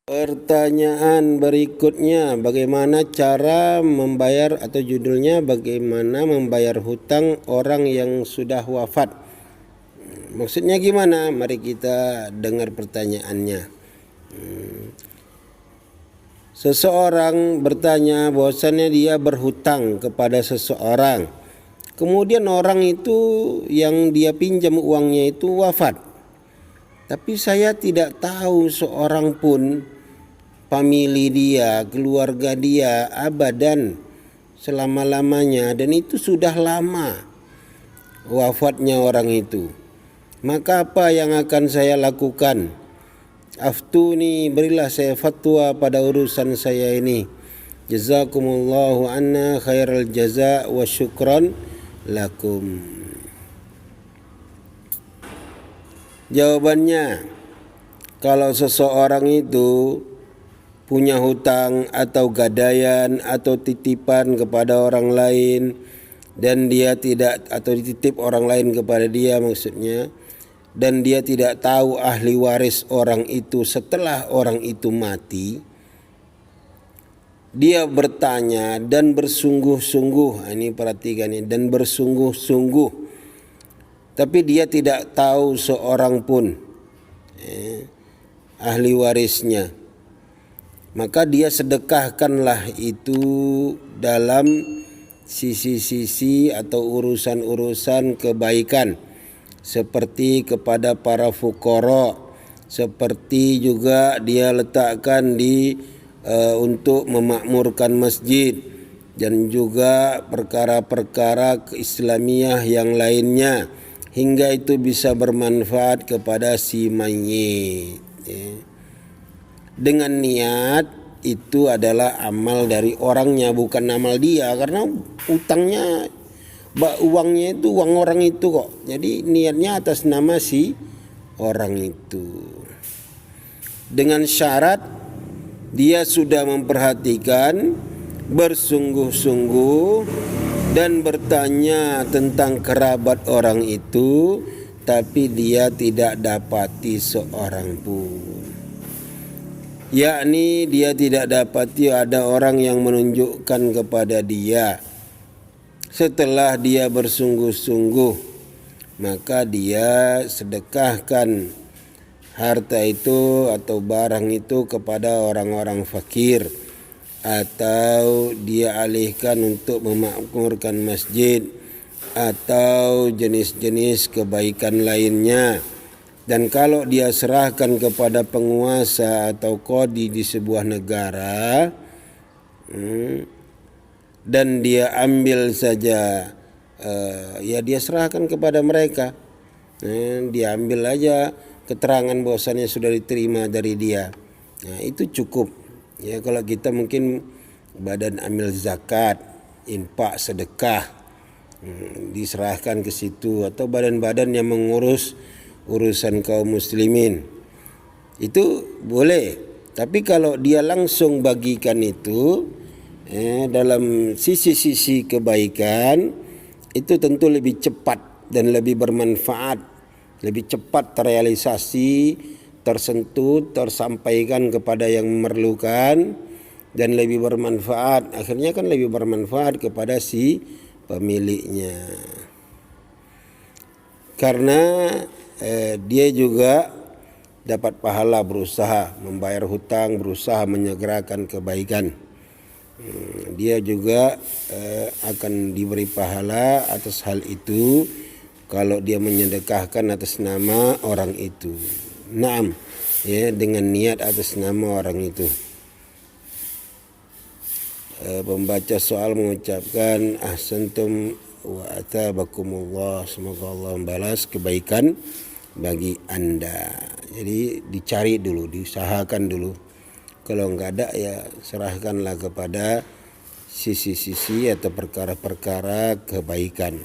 Pertanyaan berikutnya, bagaimana cara membayar atau judulnya bagaimana membayar hutang orang yang sudah wafat. Maksudnya gimana? Mari kita dengar pertanyaannya. Seseorang bertanya bahwasannya dia berhutang kepada seseorang. Kemudian orang itu yang dia pinjam uangnya itu wafat. Tapi saya tidak tahu seorang pun famili dia, keluarga dia abadan selama-lamanya, dan itu sudah lama wafatnya orang itu. Maka apa yang akan saya lakukan? Aftuni, berilah saya fatwa pada urusan saya ini. Jazakumullahu anna khairal jaza wa syukran lakum. Jawabannya, kalau seseorang itu punya hutang atau gadaian atau titipan kepada orang lain dan dia tidak, atau dititip orang lain kepada dia maksudnya, dan dia tidak tahu ahli waris orang itu setelah orang itu mati, dia bertanya dan bersungguh-sungguh, ini perhatikan ini, dan bersungguh-sungguh, tapi dia tidak tahu seorang pun ahli warisnya, maka dia sedekahkanlah itu dalam sisi-sisi atau urusan-urusan kebaikan, seperti kepada para fuqara, seperti juga dia letakkan di untuk memakmurkan masjid, dan juga perkara-perkara keislamiah yang lainnya, hingga itu bisa bermanfaat kepada si mayit. Dengan niat itu adalah amal dari orangnya, bukan amal dia, karena utangnya, uangnya itu uang orang itu kok. Jadi niatnya atas nama si orang itu. Dengan syarat dia sudah memperhatikan, bersungguh-sungguh, dan bertanya tentang kerabat orang itu, tapi dia tidak dapati seorang pun. Yakni dia tidak dapati ada orang yang menunjukkan kepada dia. Setelah dia bersungguh-sungguh, maka dia sedekahkan harta itu atau barang itu kepada orang-orang fakir, atau dia alihkan untuk memakmurkan masjid atau jenis-jenis kebaikan lainnya. Dan kalau dia serahkan kepada penguasa atau qadi di sebuah negara, dan dia ambil saja, ya dia serahkan kepada mereka, dia ambil aja keterangan bahwasannya sudah diterima dari dia. Nah, itu cukup. Ya, kalau kita mungkin badan amil zakat, infak, sedekah, diserahkan ke situ, atau badan-badan yang mengurus urusan kaum muslimin, itu boleh. Tapi kalau dia langsung bagikan itu dalam sisi-sisi kebaikan, itu tentu lebih cepat dan lebih bermanfaat, lebih cepat terrealisasi, tersentuh, tersampaikan kepada yang memerlukan, dan lebih bermanfaat. Akhirnya kan lebih bermanfaat kepada si pemiliknya, karena dia juga dapat pahala berusaha membayar hutang, berusaha menyegerakan kebaikan. Dia juga akan diberi pahala atas hal itu kalau dia menyedekahkan atas nama orang itu. Naam, ya, dengan niat atas nama orang itu. Pembaca soal mengucapkan ahsantum wa atabakumullah, semoga Allah membalas kebaikan bagi Anda. Jadi dicari dulu, diusahakan dulu. Kalau enggak ada, ya serahkanlah kepada sisi-sisi atau perkara-perkara kebaikan.